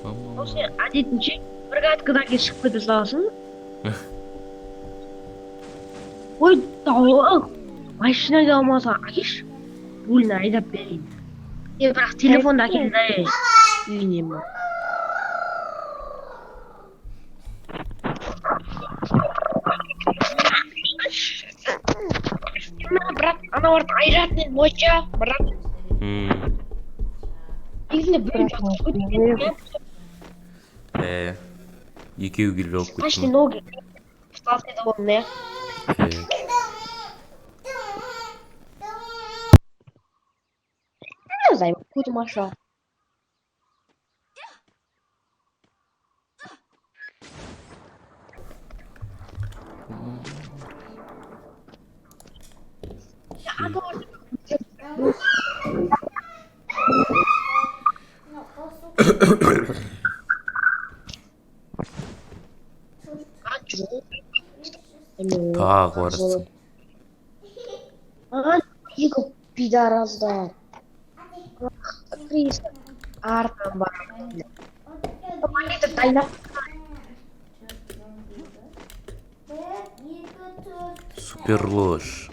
Осы әдетінше бір каткадан кейін шығып кете саласың. Ой, тауық, машинаға алмаса әкелші, рулін айдап берейін. Бірақ телефонды әкел де үйіне ма. Брат, аналарды айыратын едім, ойша, брат. Негізінде біреу жақсы екеуі келіп алып кетті Почти ноги встал до волны. Займ, какую-то машу. тағы барасың. Екі пидораздар. Крис, артынан бар. Дайнап. Супер ложь.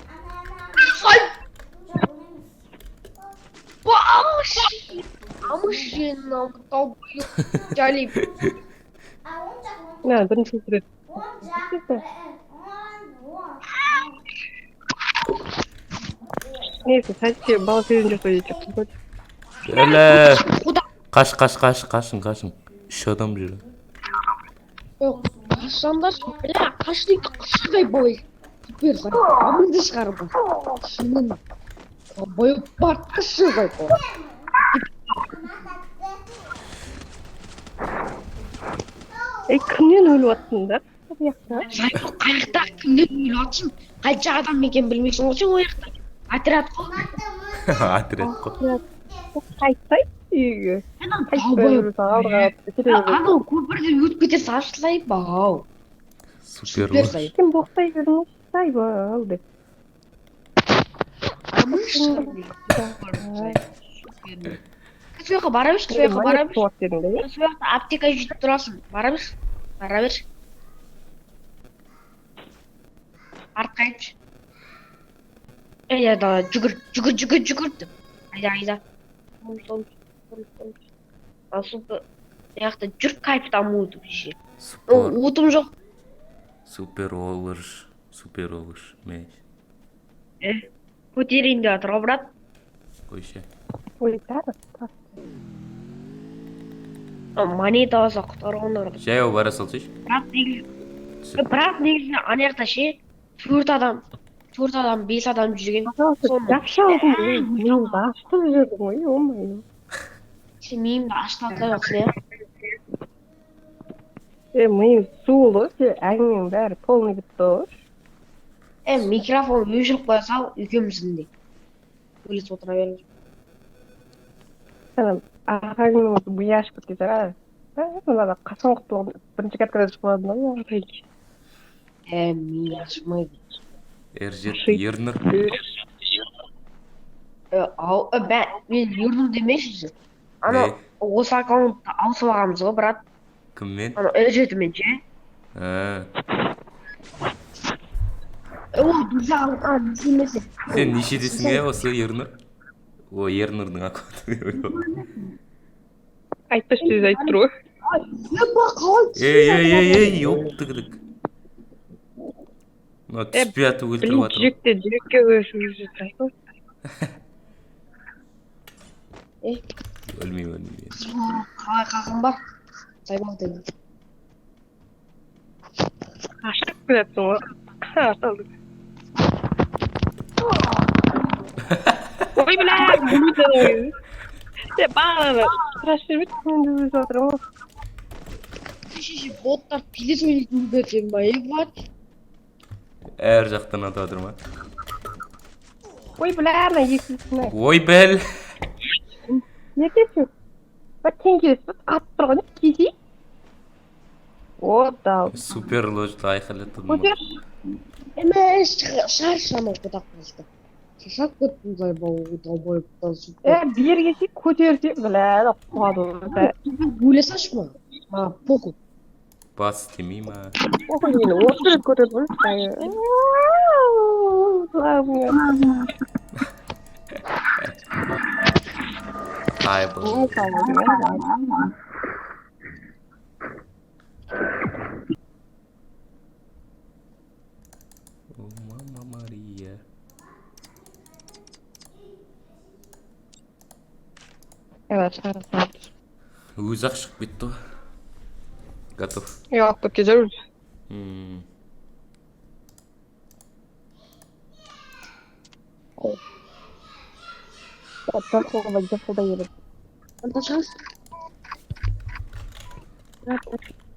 Мужчина, толпой тяли. Не, бірінші сурет. Neyse, sadece bal verince söyleyecektim. Öyle. Kaçın. Üç adam bir. Yok, kaçsanda bile kaçtı boy. Süper sen. Amındı çıkarma. Şunun boyu battışı koy. Kimden öyle attın? Sen ayakta kimden öyle atsın? Kaç adam meken bilmiyorsun olsun o ayakta. Atirat koy. Atirat koy. Қайтпай үйге. Анау көпірден өтіп кете сашылай бау. Супер ложь. Кім боқтай жүрміз? Сай бау деп. Кісіяққа бара берші, кісіяқта аптека жүріп тұрасың. Бара берші. Артқа айтшы. Айда, жүгір деп. Айда. Супер. Яқты жүр кайфтан мұйды біші. Отым жоқ. Супер ложь. Меш. Көтерейін де атыр, брат. Қойшы. Ой, тағы. Монета алса құтарғандар. Жаяу бара салсайшы. Бірақ негізінде анаяқта ше, 4 адам, 5 адам жүрген. Жақшы алдың, мен басып жүрдім ғой, омайын. Сен миымді аштаттай бақсын, Миым суылы, әңгімен бәрі полный бітті олар. Микрофон өшіріп қоя сал, екеуміздің де. Өлес отыра беріңіз. Сәлем, ағаңның осы бұяш бітті жара. Мынада қасан құтылған бірінші кәткілер шықладың ғой, Мен ашмайды. Ернір. Мен ернір демеші. Ана осы аккаунтты ауысып ағамыз ғой, брат. Кіммен? Ана L7-мен ше. Ол бұзағын несемесі. Сен нешедесің осы Ернір? О, Ернірдің аккаунты. Айтпаш сөз айтып тұр ғой. Ей, оптығыдық. Түспей атып өлтіріп атыр. Жүрекке өшіп жүрсіз айтып. Өлмейм. Қалай қақым бар? Саймақ деді. Ашып келетін ғой. Аталдық. Ой, бля, бұйды ойын. Бағана, тұраш жүрмет, мен өзі отырым ғой. Шеше, боттар пиле сөйлейтін берсен ба, бат? Әр жақтан атадыр ма? Ой, бля, ана екілісіне. Ой, бәл! Ертесі? Бәт теңгелес, ат тұрған, кесі? О, дау. Супер ложды айқалеттім. Көтер. Емес, шар шамай құтақ болысты. Şaşak gittim zayıf boyuttan süper. Bir yerge şey köterse biladi qoladi. Böyle saçma. Ha, poku. Bas demeyeyim ha. Oxuyun, oturib ko'tardim. Hay bu. Oh Mamma Maria. Evet, evet. Өзі-ақ шығып кетті ғой. Готов. Yok, bu güzel. Hmm. Hatta sonra da yerim. Анташас.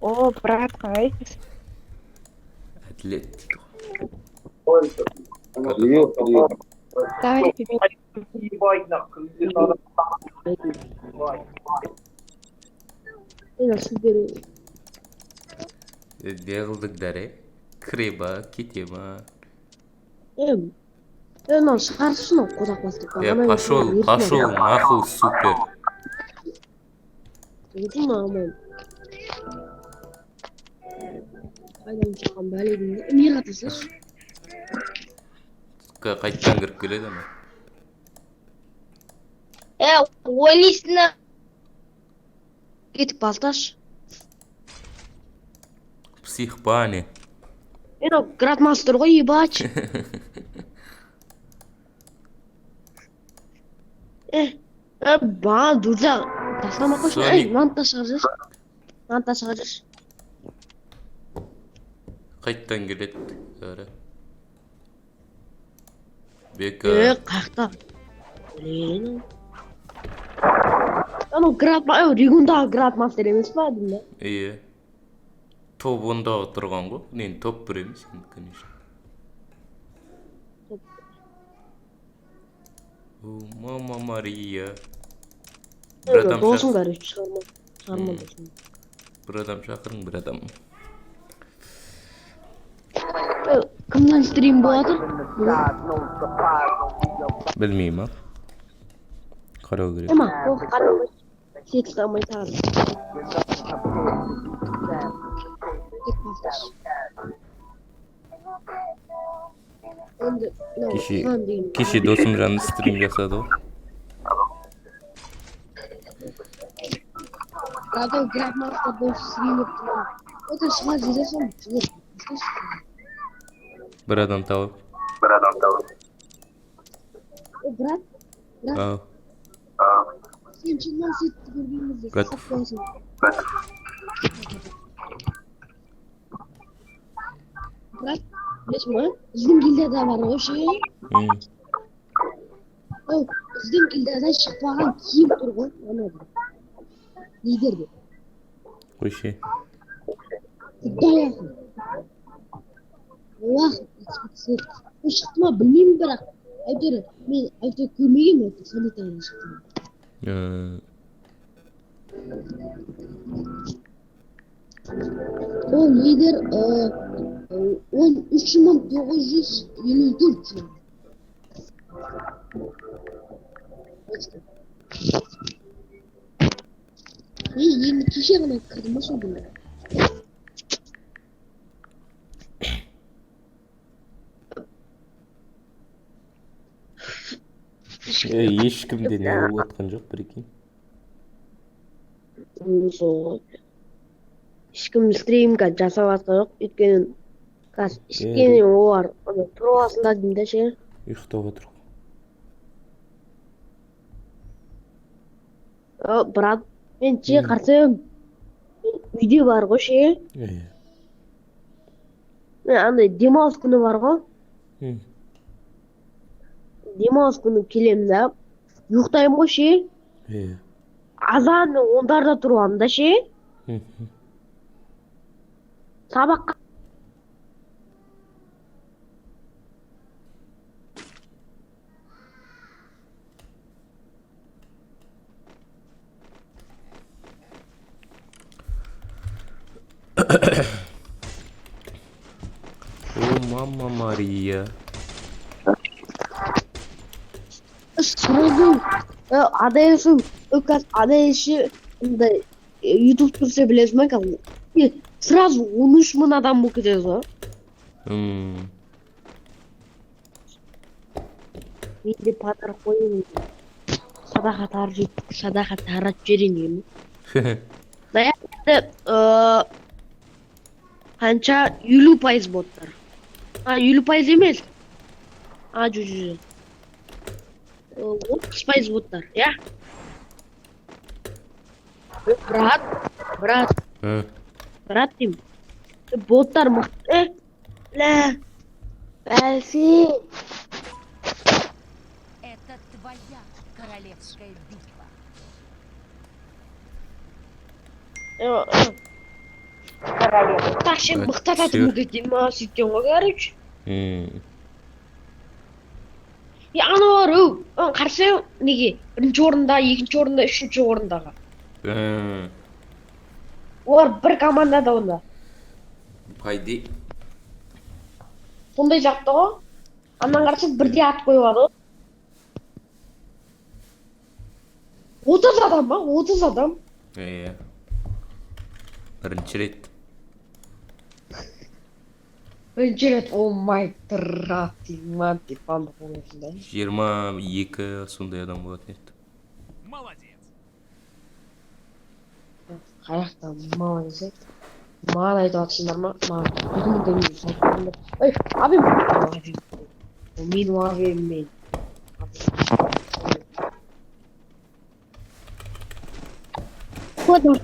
О, брат, ай. Әділет дейді ғой. Давай. Ena sizleri. Не қылдың дәрі? Кіре ма, кете ма? Ena шығарсына қозақ бастық. Пошел, нахуй, супер. Dedim mi aman? Қайдан шыққан бәлегіңді? Не қатысыз? Қайттан кіріп келеді ма? Ойлайсың кетіп балташ. Псих бане. Градмастер ғой, ебач. Баған дұржа таслама қойшы. Мантта шығар жүрш. Қайттан келеді. Әрі. Бека. Қақта. Ригундағы градмастер емес па деймін. Иә. Топ онда отырған ғой. Нен топ бір емес, конечно. О, Мама Мария. Досың бәрі шығарма досың. Bir adam шақырың, bir adam. Кімнен стрим болады? Білмеймін, а? Қарау керек. Ема, ол қарау текст алмай тағады. Kişi dosum canlı stream жасады ғой. Zaten Grandmaster boş stream yaptım. O da шыға жүресің. Bir adam tavып. Брат, Ау. сен шыннан сетті көргенімізде Готов. Брат, білесің ба? Біздің гильдияда бар ғой ше. Ол біздің гильдиядан шықпаған киім тұр ғой. Лидерде. Қойшы. Құдай ақын. Аллах, ол шықты ма білмеймін бірақ. Әйтеуір мен көрмегенмін өтті санитарияда шықты. Ол лидер 13.954 жыл. Енді кеше ғана кірдім ма сол күні? Ешкімде не болып жатқан жоқ, прикинь. Ешкім стримка жасап жатқан жоқ, өйткені ішкені олар тұрып алсындар деймін ше. Ұйықтап отыр. Брат, мен ше қарсам үйде бар ғой ше. Андай демалыс күні бар ғой. Демалыс күні келемін да, ұйықтаймын ғой ше. Азанның 10-дарда тұрғанмын да ше. Сабаққа. О, Мама Мария. сразу адаешің қазір адайшы мындай ютуб көрсе білесің ма қазір сразу 13.000 адам болып кетеді ғой. Мен де патыр қойын садақа таратып жіберейін деймін. Нақты қанша 50% боттар. 50% емес. Жүз. 30% боттар, я? Брат деймін. Боттар мықты. Ля. Бәлсі. Это твоя королевская битва. Так, сен мықты ататын мүгеден ма сөйткен ғой, короче. Ана бар, қарсы неге? Бірінші орында, екінші орында, үшінші орындағы. Олар бір командада онда. Пайди. Сондай жақты ғой. Анан қарсы бірде ат қойып алды. 30 адам ба? 30 адам. Бірінші рет. Бірінші рет, о май тұрат деймін деп бандық боласында. 22 сондай адам болатын еді. Молодец. Қаяқта молодец еді. Маған айтып атсыңдар ма? Маған демейді сайтында. Ой, абим. Мен абим мен. Kodum.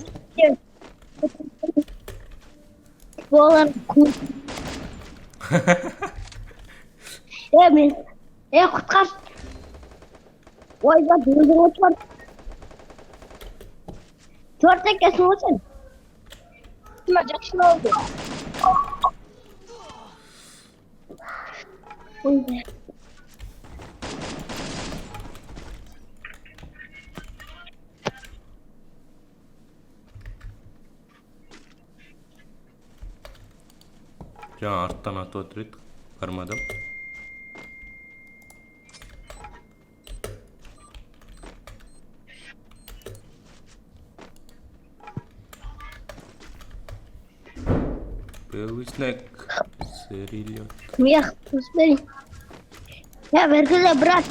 Болар көп. Мен құтқар. Ойда өзің отыр. Төртте кесіп отырсың. Кім жақсы oldu? Ойда. Жаңа арттан атып отыр едік. Бар ма адам? Белый снег. Сырилет. Смех, посмотри. Я вернула, брат.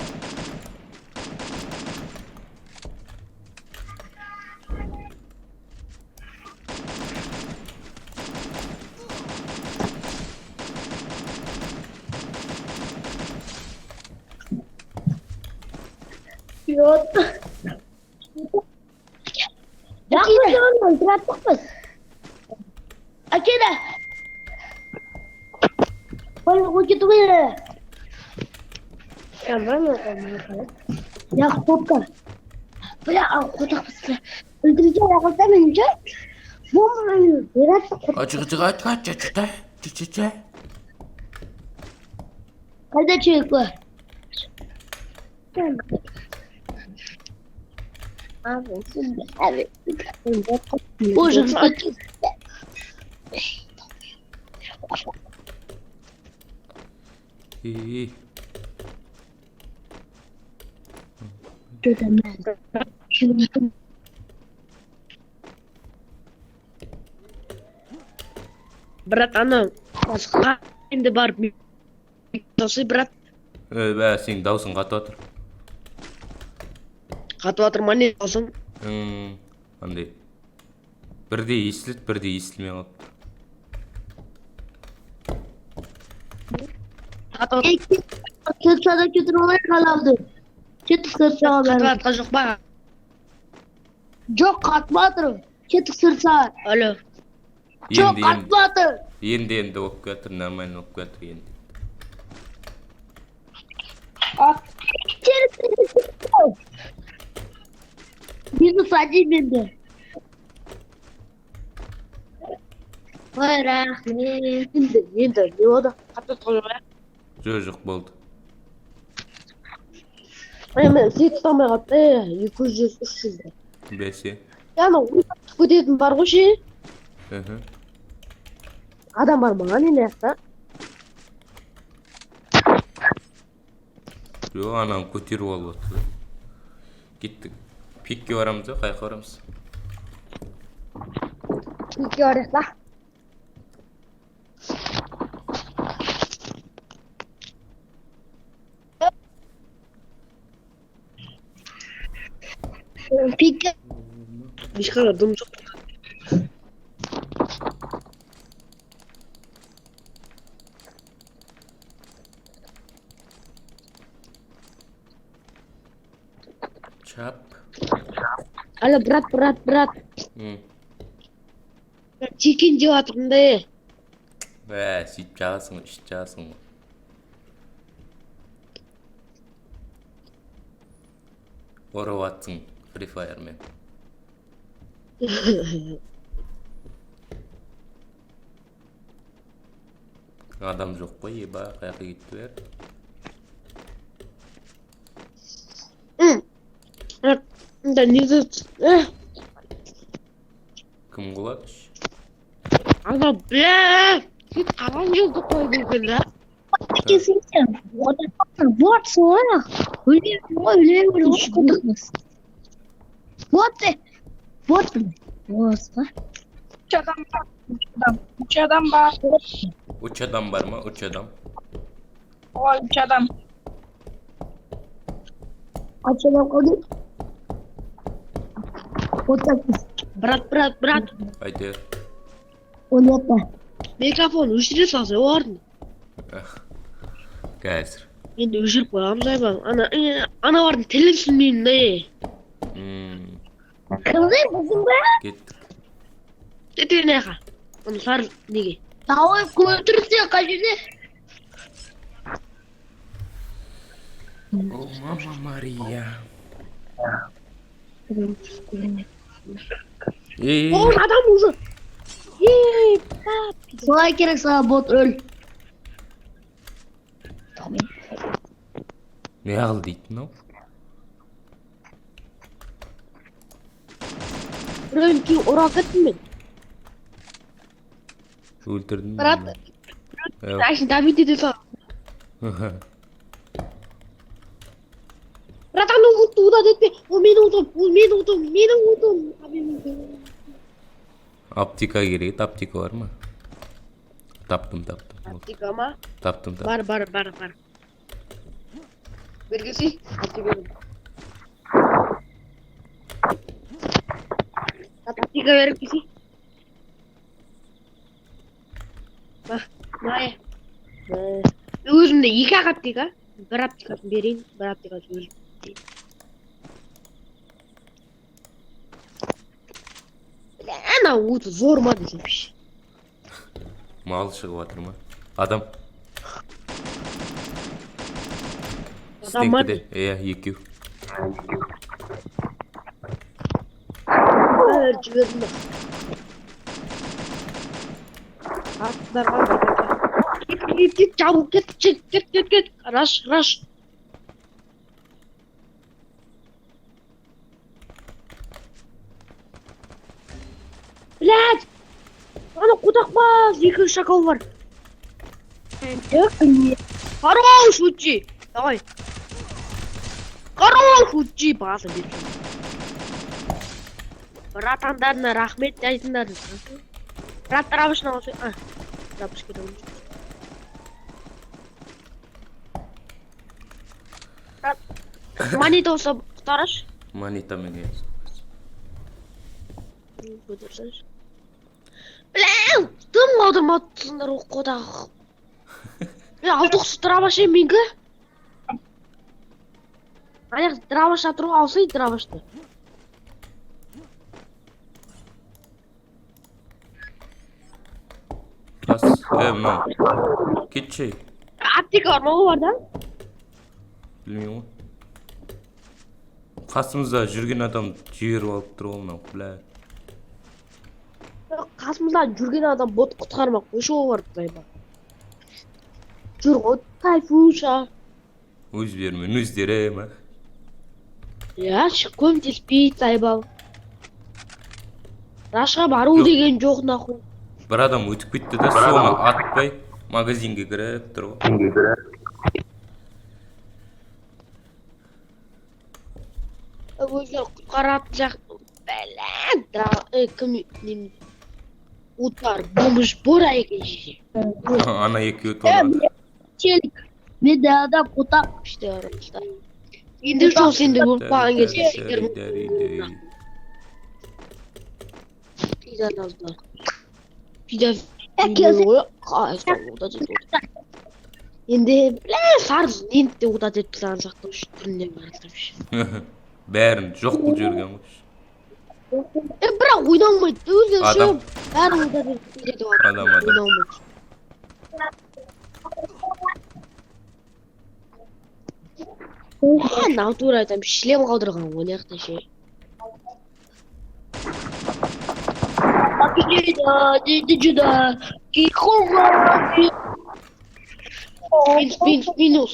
Yok. Jangan berat pas. Akhirnya. Kalau gitu ya. Ya mana kamu? Ya kopka. Bırak aku tak bisa. Öldüreceğim aku tanınca. Bu berat. Aç. Kada çıkıyor. Боже, брат, ана басқа енді барып даусы брат. Сенің даусың қатып отыр. Қатып жатыр ма не даусың? Андай. Бірде естіледі, бірде естілмей қалыпты. Сыртшада кетір олай қалауды. Кетік сыртшаға бәрі. Қатып атқан жоқ ба? Жоқ, қатып атыр. Кетік сыртшаға. Алло. Жоқ, қатып атыр. Енді оп кетір, нормально оп кетір енді. Минус 1 менде. Ой, рахмет. Енді, не ода? Қатып қойып аяқ. Жоқ болды. Мен сет ұстамай қатты, 200-300. Бәсе. Яны ұйықтап көтетін бар ғой ше? Адам бар маған ене яқта. Жо, анан көтеріп алып атты. Кеттік. Пикке барамыз, қайқа барамыз? Peki orada. Peki. Bir kadar çok. Çap. Alo berat. Chicken jeb atırmda. Сөйтіп жағасың, ішіп жағасың. Орып атсың Free Fire'мен. Адам жоқ қой, еба, қаяққа кетті бер. Да не Кім құлады? Ана бля. Git kalan yolda koydun lan. Kesinlikle. What sonra? Öyle konuştuk. What? Üç adam var. Üç adam var mı? Üç adam. O 3 adam. Açalım kodu. Брат. Haydi. Onu yapma. Mikrofon өшіре салса орын. Қазір. Енді өшіріп қоямыз айбан. Ана бардың тілін түсінмеймін да. Kızım kızım be. Кеттік. Кеткен аяқа. Оны сары неге? Давай götürürse kaçırdı. О, мама Мария. О, адам уже. Sana gerek sana bot öl. Не қыл дейді мынау? Біреуін кейін ұра кеттім мен. Өлтірдің. Брат. Әшін Давид ете сал. Брат, аны ұтудан етпе. Ол менің ұтым. Аптека керек, аптека бар ма? Таптым. Аптека ма? Таптым. Бар. Бергесі? Аптека беріп кесі? Мая. Өзімде 2 аптека. Bir аптекасын берейін, бір аптекасын өзім. Ана өті зор ма десем пеш. Мал шығып жатыр ма? Адам. Адам ма? Екеу. Жібердім ба. Артыдарға кет, жабыл, кет. Раш. Блядь! Ана қудақпаз, 2 шакал бар. Хорош, учи! Давай. Хорош, учи! Баса берген. Братандарына рахмет айтыңдар. Брат рабышына осы. Рабыш керек. Монета olsa tutarış. Монета мен ез. Götürseniz. Блин, тым қалдым атсыңдар оқуда. Алтық дробаш емінгі. Аяқ дробаш атыру алсай дробашты. Kas, мынау. Кетші. Аптека бар ма ол барда? Білмеймін ғой. Қасымызда жүрген адам жіберіп алып тұр ғой мынау, бля. Қасымызда жүрген адам бот құтқармақ. Өші ол бар бұлай ба. Жүр ғой, кайфуша. Өздерімен өздері ма? көмектеспейді айбал. Рашқа бару деген жоқ нахуй. Бір адам өтіп кетті да, соны атпай магазинге кіріп тұр ғой. өзі құтқаратын сияқты кім утар бомж бора екен шеше. Ана екеуі торады. Челик мен де адам отақ іште арасында. Енді жол сенде ұмытпаған кезде енді сарыз нентті ұтат етіп саған сақтау үшін түрінде баратырмыш. Бәрін жоқ бұл жерген ғой. Бірақ ойнамайды өзі Адам. бәрін ұтат етіп Адам. ойнамайды. Натура айтам шлем қалдырған ғой неқта ше. Дейді жүда минус.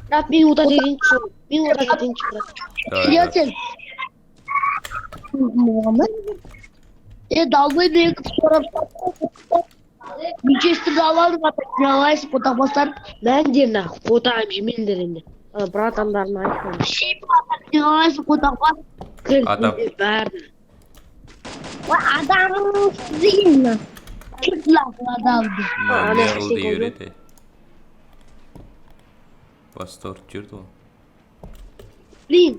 Брат, мен ұтат едінші. Брат. Приятель. Далбай мен қысқарап Вичестерді алады ма? Жалайсың қотақпастар. Мәндер нақ, қотағым жемендер енді. Братандарын айтқан. Жалайсың қотақпас. Адам. Бәрді. Адам дейін. Кірлақы адамды. Не қылды үйреті. Басты ұрт жүрді ғой. Блин.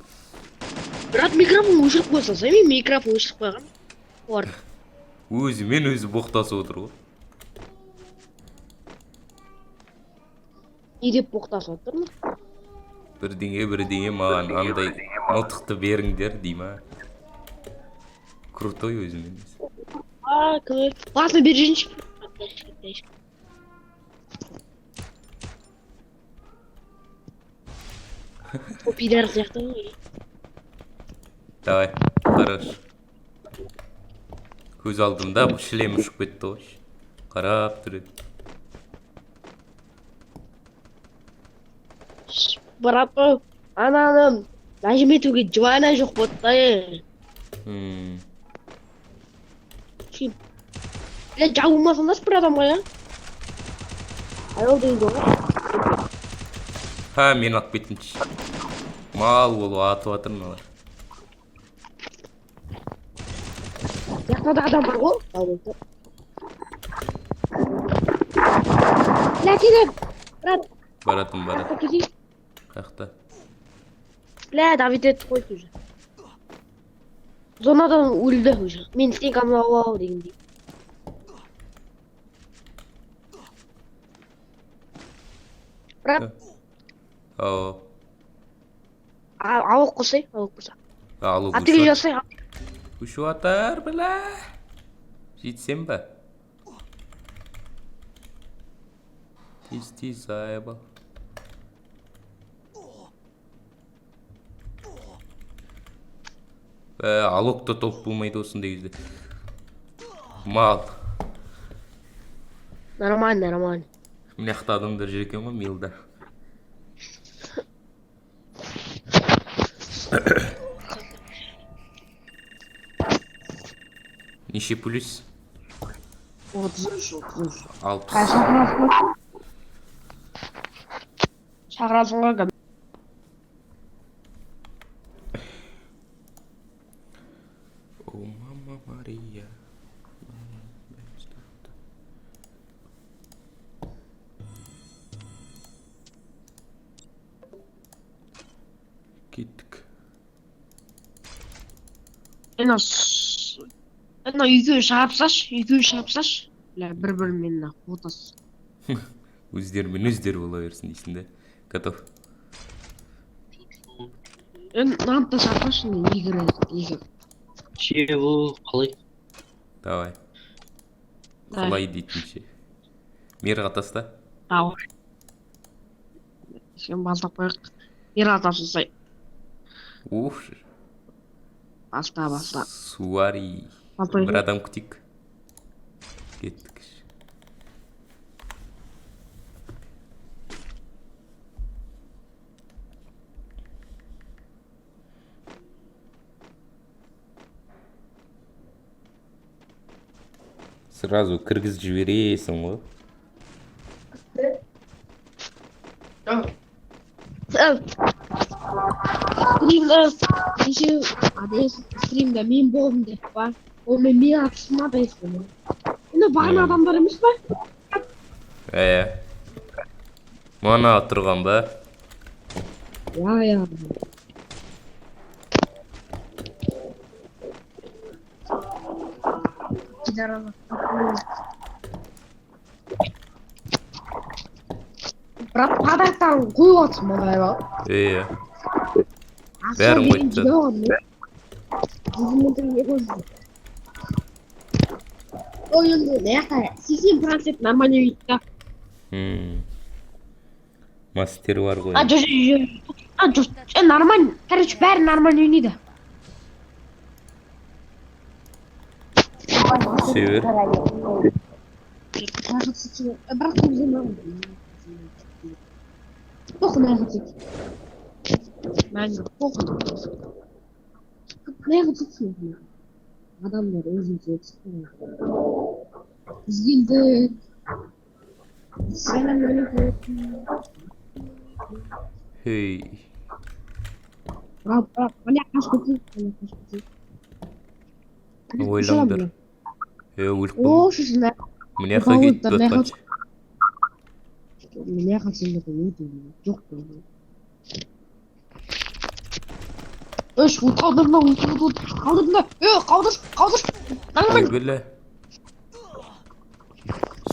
Брат, микрофон өшіріп қойса, мен микрофон өшіріп қойған. Өзі боқтасы отыр ғой. Не деп боқтасы отыр ма? Бірдеңе маған андай нотықты беріңдер дей ма. Крутой өзімен. Кім? Басына бержінші. Пидар сияқты ғой. Давай, хорош. Көз алдымда бұл шлем ұшып кетті ғой. Қарап тұреді. Брат, ананым нәжім етуге жуана жоқ бұттай. Жауылмасындас бір адамға, я? Айол дейді ғой. Ха, мен ақ бетінші. Мал болу атып атыр мыналар. Яқтада адам бар ғой? Ләкелеп! Брат! Баратым. Қақта. Давид етті қойды уже. Зонадан өлді уже. Мен стенкамды ау дегендей. Брат! Ауық қосай, ауық қоса. Атығы жасай. Күші атар, біла. Жетсем ба? Тез айбал. Алокта топ болмайды осындай кезде. Мал. Нормально. Міне ақты адамдар жүр екен ғой, милдар. Неше плюс? 30. 60. Шағырасың ғой. О, мама Мария. Кеттік. Үйге шапсаш. Бір-бірімен отас. Өздерімен өздері бола берсін дейсің де. Готов. Намты шапсашын егір. Ше, бұл қалай? Давай. Қалай дейтінше. Мер қатаста? Ауыр. Сен басып қойық. Мер қатасын сай. Уф. Баста. Суари. Бір адам күтейік. Кеттік. Сразу кіргіз жібересің ғой. Stream'de meme bomb dep var. O memeyi atışma da istiyorum. Yine bağın adamlarımız var. Mana oturgan ba. Ya. Бірақ падақтан қойып отырсың мындай ба? Бәрін қойыпты. Ой, енді неқта 80% нормально өйтті. Мастер бар ғой. Жоқ, нормально. Короче, бәрі нормально ойнайды. Север. Бірақ өзім похуй на это. Мәңгі похуй. Не хотите? Адамдар өзінше түскен. Бізгенді. Сәлем алейкум. Хей. Брат, міне қашып кетейік. Ойлаңдар. Өліп О, қалдым. шешілер. Міне қағет дұтқаншы. Міне қашылды өтім. Жоқ болды. Өш, қалдырма. Қалдыр. Ой, бля.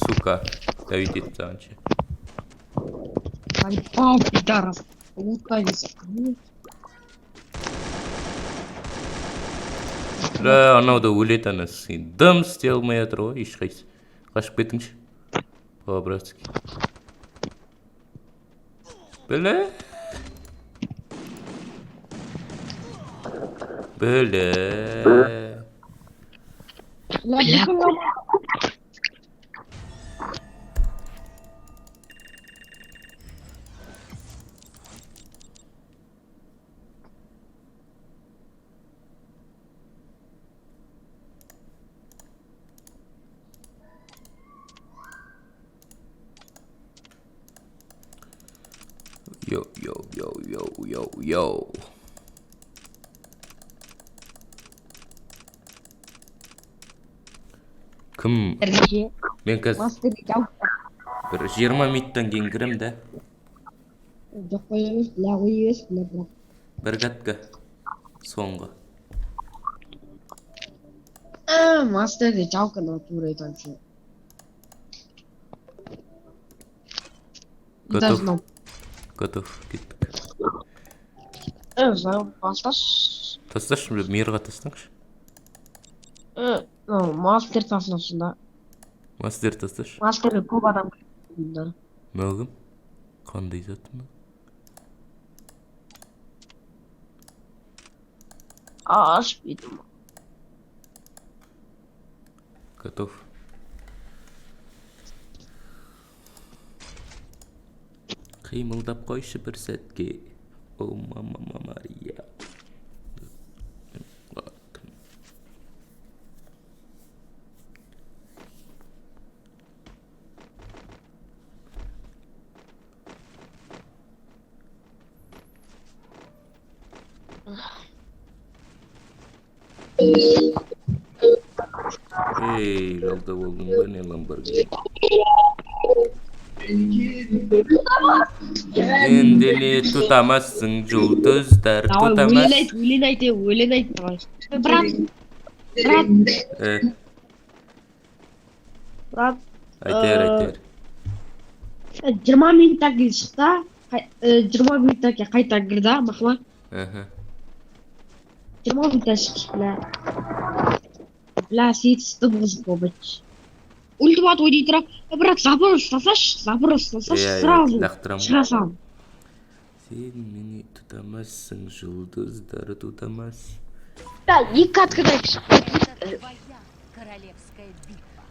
Сука. Давид етті сағаншы. Ай, пидарас. Ұлтайыз. Анау да өлет анасы. Дым істей алмай жатыр ғой, ешқайсы. Қашып кетіңші. По-братски. Бля. Йоу. Кім? Мен қазір бір 20 минуттан кейін кірем да. Жоқ қойыңыз, бірақ. Бір катка. Соңғы. Мастерді жалқына тура айтаншы. Готов. Кеттік. Басташ. Тасташы, мирға тастаңшы. Мастер тасынашын да. Мастер тасташы. Мастерді көп адам көрді. Мәгім? Қандай затыны? Аш бейдім. Готов. Қимылдап қойшы бір сәтке. О, мама Мария. Ей, жалда болдың ба не Ламборгини? Ендене тұтамazsың жұлдыздар тұтамaz. Өлен айты. Брат. Айтер. 20 минутта кел шықта. 20 минутта қайта кірді, мақла. 20 минутта шықшы, бля. Бля, сетісті бұғызып обыч. Ультимат ойдей тұра. Брат, забор ұстасаш, сразу шығасам. Сен мені тұтамazsың жұлдыздар тұтамaz. Да, екі каткадай шық. Это твоя королевская битва.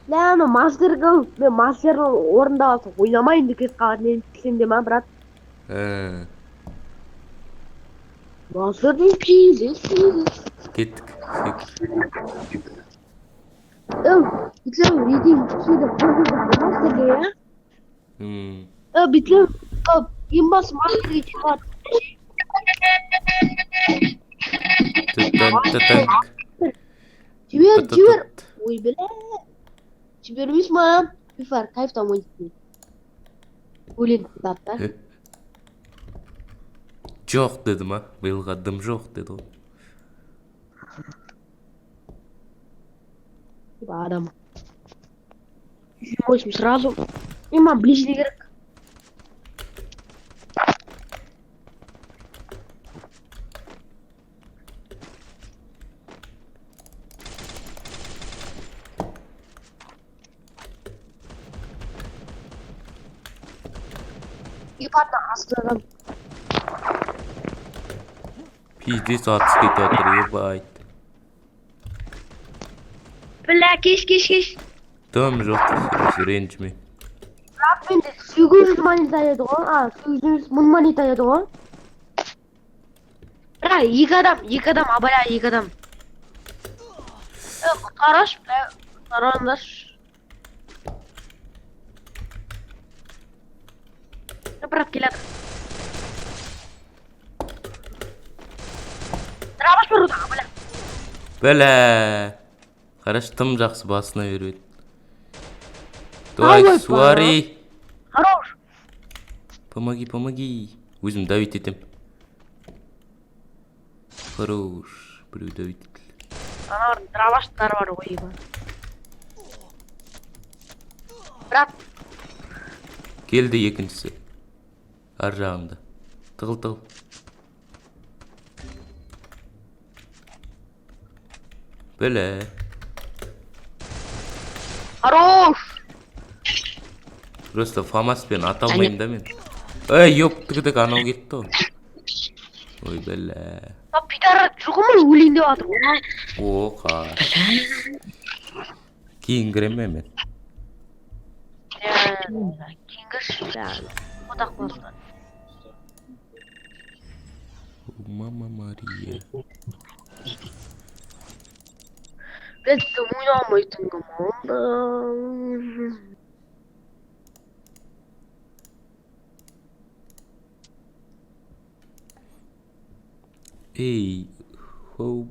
Да, ну мастергі, мен мастердің орында алсын, ойнамайын декет қалады, мен тілсем де ма, брат? Мастердің кейді. Кеттік. Битлем, редин, кейді, мастерге, я? Битлем, имбас мастерге чекат. Tank. جبر ويبلا جبر مش ما في فرق كيف تعمل قولي انت تعرف Жоқ dedim ha. Биылғы дым жоқ dedi ғой. Адам. Восемь сразу. Има ближний игрок. Ебать, нахуй. Пиздец атыс кетіп жатыр, ебать. Бля, кеш. Дым жоқ, ренжіме. Мен де 800 монета еді ғой. 800 мың монета еді ғой. Бля, екі адам, абайла екі адам. Құтқараш, бля, құтқараңдаш. Брат, келеді. Драбаш бар ода, бля. Бәлә. Қараш, тым жақсы басына береді. Давай, суари. Хорош. Помоги. Өзім давить етем. Хорош. Біреу давить етілі. Анар, драбаштар бар ғой, ебан. Брат. Келді екіншісі. Ар жағында. Тығыл. Бәлә. Хорош. Просто фамаспен ата алмаймын да мен. Ёптігідік анау кетті ғой. Ой, бәлә. Пидорат жұғымын өлейін деп атыр ғой. Оқа. Кейін кіреме мен. Кенгіш, отақ болсын. Мама Мария. Бәтті ойнамайтын команда. Ей, хоу,